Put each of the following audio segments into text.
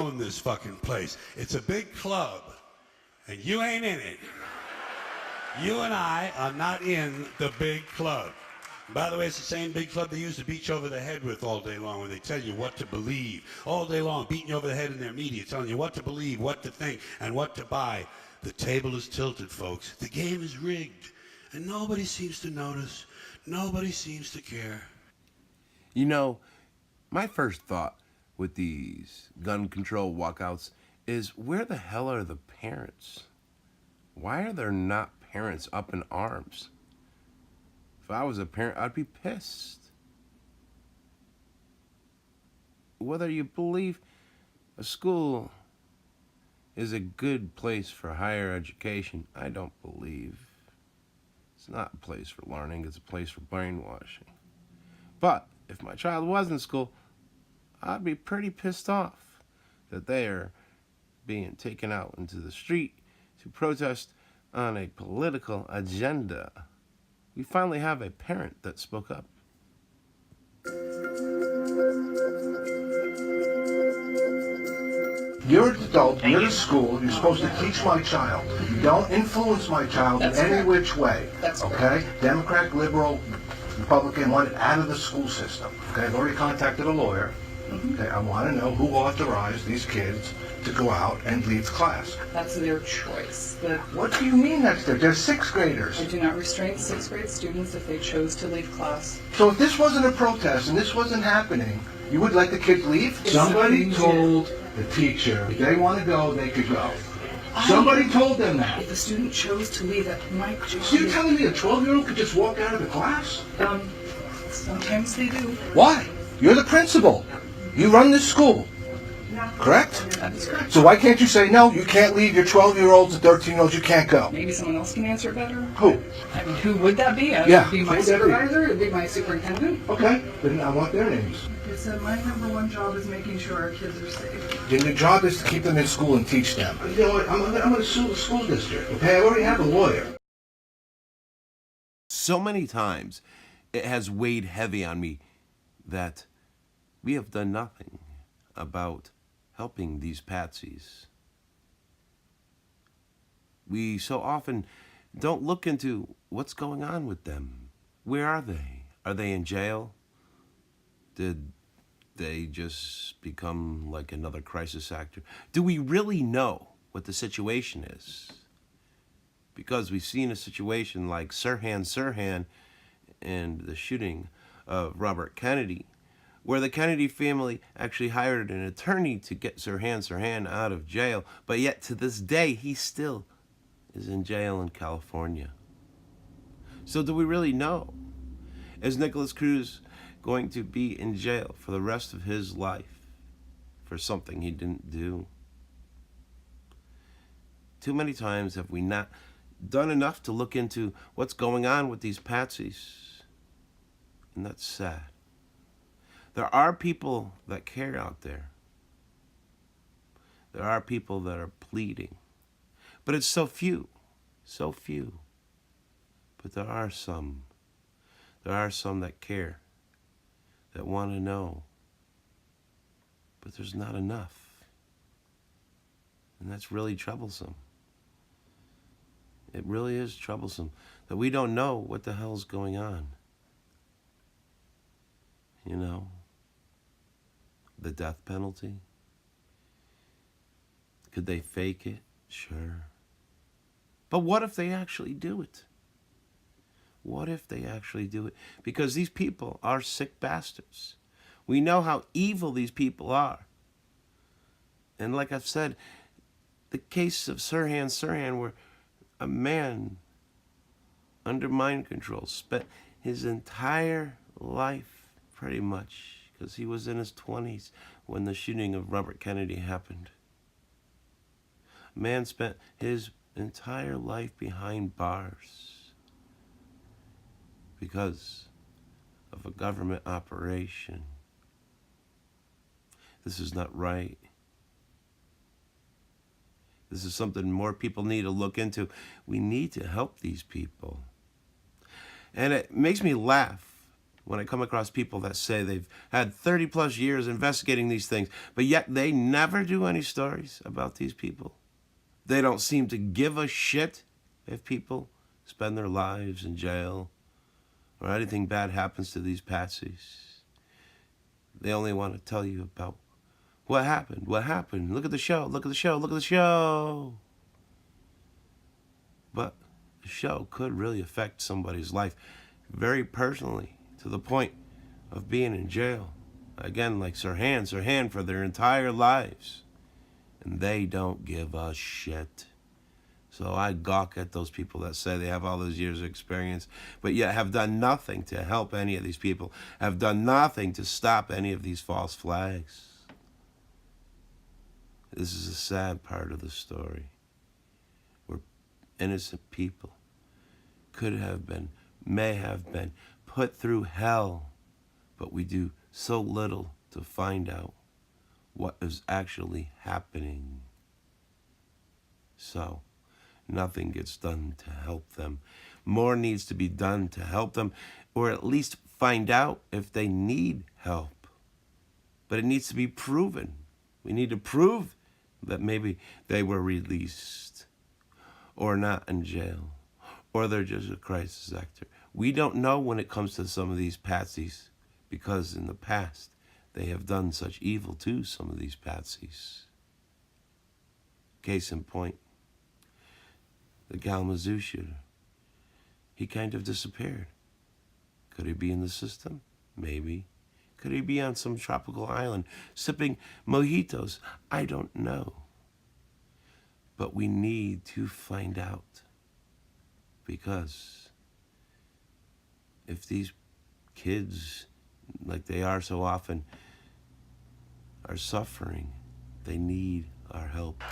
own this fucking place. It's a big club, and you ain't in it. You and I are not in the big club. By the way, it's the same big club they used to beat you over the head with all day long when they tell you what to believe. All day long, beating you over the head in their media, telling you what to believe, what to think, and what to buy. The table is tilted, folks. The game is rigged, and nobody seems to notice. Nobody seems to care. You know, my first thought with these gun control walkouts is, where the hell are the parents? Why are there not parents up in arms? If I was a parent, I'd be pissed. Whether you believe a school is a good place for higher education, I don't believe. It's not a place for learning, it's a place for brainwashing. But if my child was in school, I'd be pretty pissed off that they are being taken out into the street to protest on a political agenda. We finally have a parent that spoke up. You're an adult, you're at school, you're supposed to teach my child. You don't influence my child in any which way. Okay? Democrat, liberal, Republican, want it out of the school system. Okay, I've already contacted a lawyer. Okay, I want to know who authorized these kids to go out and leave class. That's their choice. What do you mean that's their? They're sixth graders. I do not restrain sixth grade students if they chose to leave class. So if this wasn't a protest and this wasn't happening, you would let the kids leave? Somebody told the teacher if they want to go, they could go. Somebody told them that. If a student chose to leave, that might just... So you're telling me a 12-year-old could just walk out of the class? Sometimes they do. Why? You're the principal. You run this school. Correct? That is correct. So why can't you say, no, you can't leave your 12-year-olds and 13-year-olds, you can't go? Maybe someone else can answer it better. Who? I mean, who would that be? Yeah. Would be my supervisor? It would be my superintendent? Okay, then I want their names. I said my number one job is making sure our kids are safe. Then your job is to keep them in school and teach them. You know what, I'm going to sue the school district, okay? I already have a lawyer. So many times it has weighed heavy on me that we have done nothing about helping these patsies. We so often don't look into what's going on with them. Where are they? Are they in jail? Did they just become like another crisis actor? Do we really know what the situation is? Because we've seen a situation like Sirhan and the shooting of Robert Kennedy, where the Kennedy family actually hired an attorney to get Sirhan out of jail, but yet to this day, he still is in jail in California. So do we really know? Is Nicholas Cruz going to be in jail for the rest of his life for something he didn't do? Too many times have we not done enough to look into what's going on with these patsies, and that's sad. There are people that care out there. There are people that are pleading. But it's so few. So few. But there are some. There are some that care. That want to know. But there's not enough. And that's really troublesome. It really is troublesome that we don't know what the hell's going on. You know? The death penalty? Could they fake it? Sure. But what if they actually do it? What if they actually do it? Because these people are sick bastards. We know how evil these people are. And like I've said, the case of Sirhan, where a man under mind control spent his entire life pretty much, because he was in his 20s when the shooting of Robert Kennedy happened. A man spent his entire life behind bars because of a government operation. This is not right. This is something more people need to look into. We need to help these people. And it makes me laugh when I come across people that say they've had 30 plus years investigating these things, but yet they never do any stories about these people. They don't seem to give a shit if people spend their lives in jail or anything bad happens to these patsies. They only want to tell you about what happened. Look at the show, look at the show, look at the show. But the show could really affect somebody's life very personally, to the point of being in jail. Again, like Sirhan for their entire lives. And they don't give a shit. So I gawk at those people that say they have all those years of experience, but yet have done nothing to help any of these people, have done nothing to stop any of these false flags. This is a sad part of the story, where innocent people could have been, may have been, put through hell, but we do so little to find out what is actually happening. So, nothing gets done to help them. More needs to be done to help them, or at least find out if they need help. But it needs to be proven. We need to prove that maybe they were released, or not in jail, or they're just a crisis actor. We don't know when it comes to some of these patsies, because in the past they have done such evil to some of these patsies. Case in point, the Kalamazoo shooter. He kind of disappeared. Could he be in the system? Maybe. Could he be on some tropical island sipping mojitos? I don't know. But we need to find out, because if these kids, like they are so often, are suffering, they need our help.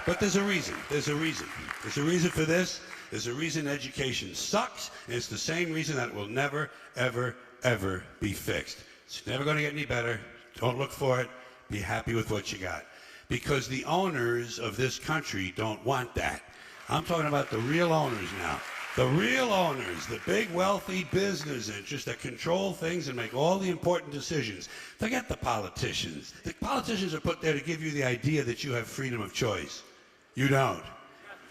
But there's a reason. There's a reason. There's a reason for this. There's a reason education sucks, and it's the same reason that it will never, ever, ever be fixed. It's never going to get any better. Don't look for it. Be happy with what you got. Because the owners of this country don't want that. I'm talking about the real owners now. The real owners, the big wealthy business interests that control things and make all the important decisions. Forget the politicians. The politicians are put there to give you the idea that you have freedom of choice. You don't.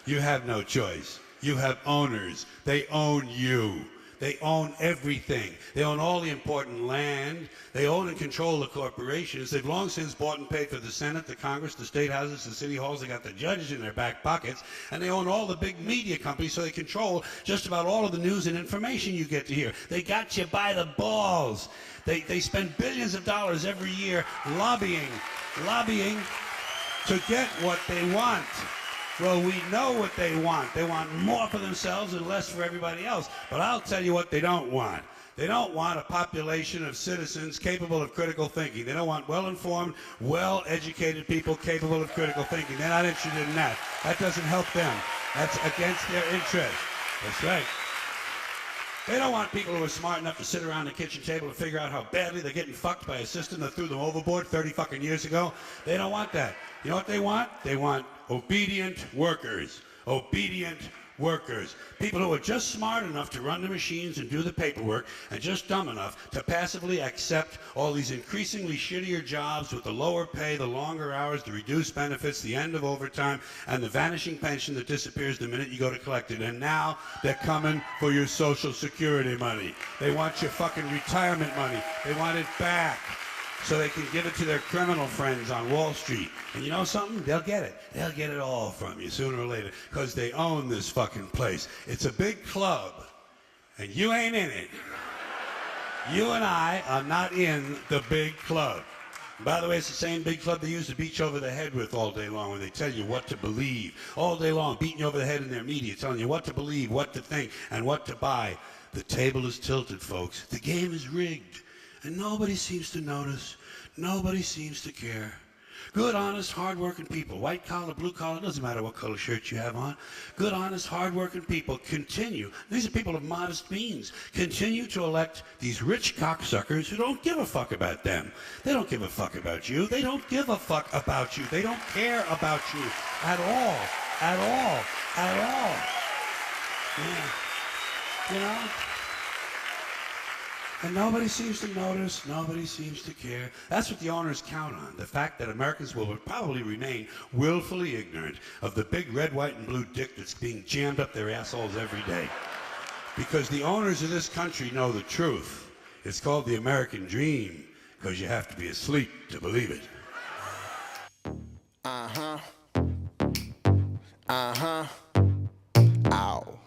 You have no choice. You have owners. They own you. They own everything. They own all the important land. They own and control the corporations. They've long since bought and paid for the Senate, the Congress, the state houses, the city halls. They got the judges in their back pockets. And they own all the big media companies, so they control just about all of the news and information you get to hear. They got you by the balls. They spend billions of dollars every year lobbying to get what they want. Well, we know what they want. They want more for themselves and less for everybody else. But I'll tell you what they don't want. They don't want a population of citizens capable of critical thinking. They don't want well-informed, well-educated people capable of critical thinking. They're not interested in that. That doesn't help them. That's against their interest. That's right. They don't want people who are smart enough to sit around the kitchen table and figure out how badly they're getting fucked by a system that threw them overboard 30 fucking years ago. They don't want that. You know what they want? They want obedient workers. Obedient workers. People who are just smart enough to run the machines and do the paperwork, and just dumb enough to passively accept all these increasingly shittier jobs with the lower pay, the longer hours, the reduced benefits, the end of overtime, and the vanishing pension that disappears the minute you go to collect it. And now they're coming for your Social Security money. They want your fucking retirement money. They want it back, so they can give it to their criminal friends on Wall Street. And you know something? They'll get it. They'll get it all from you sooner or later, because they own this fucking place. It's a big club, and you ain't in it. You and I are not in the big club. By the way, it's the same big club they use to beat you over the head with all day long, when they tell you what to believe. All day long, beating you over the head in their media, telling you what to believe, what to think, and what to buy. The table is tilted, folks. The game is rigged. And nobody seems to notice. Nobody seems to care. Good, honest, hard-working people, white collar, blue collar, doesn't matter what color shirt you have on. Good, honest, hard-working people continue. These are people of modest means. Continue to elect these rich cocksuckers who don't give a fuck about them. They don't give a fuck about you. They don't give a fuck about you. They don't care about you at all. At all. At all. Yeah. You know? And nobody seems to notice, nobody seems to care. That's what the owners count on, the fact that Americans will probably remain willfully ignorant of the big red, white, and blue dick that's being jammed up their assholes every day. Because the owners of this country know the truth. It's called the American dream, because you have to be asleep to believe it. Uh-huh. Uh-huh. Ow.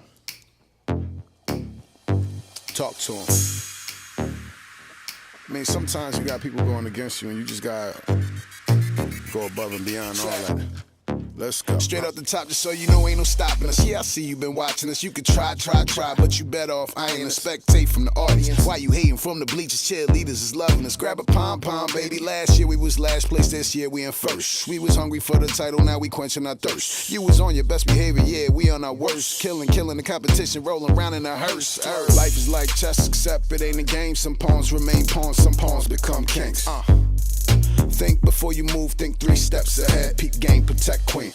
Talk to him. I mean, sometimes you got people going against you and you just gotta go above and beyond all that. Let's go. Straight up the top, just so you know ain't no stopping us. Yeah, I see you been watching us. You could try, but you better off. I ain't a spectate from the audience. Why you hating from the bleachers? Cheerleaders is loving us. Grab a pom-pom, baby. Last year we was last place, this year we in first. We was hungry for the title, now we quenching our thirst. You was on your best behavior, yeah, we on our worst. Killing the competition, rolling around in a hearse. Life is like chess, except it ain't a game. Some pawns remain pawns, some pawns become kings. Think before you move, think 3 steps ahead. Peep game, protect queen.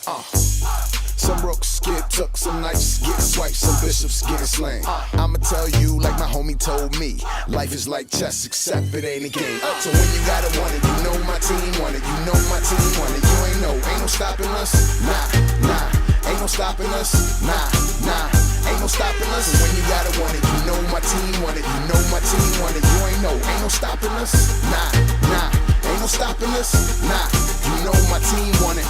Some rooks get took, some knights get swiped, some bishops get slain. I'ma tell you like my homie told me. Life is like chess, except it ain't a game. So when you gotta want it, you know my team want it. You know my team want it. You ain't no stopping us. Nah. Ain't no stopping us. Nah. Ain't no stopping us. And when you gotta want it, you know my team want it. You know my team want it. You ain't no stopping us. Nah. Ain't no stopping us. Nah. You know my team want it.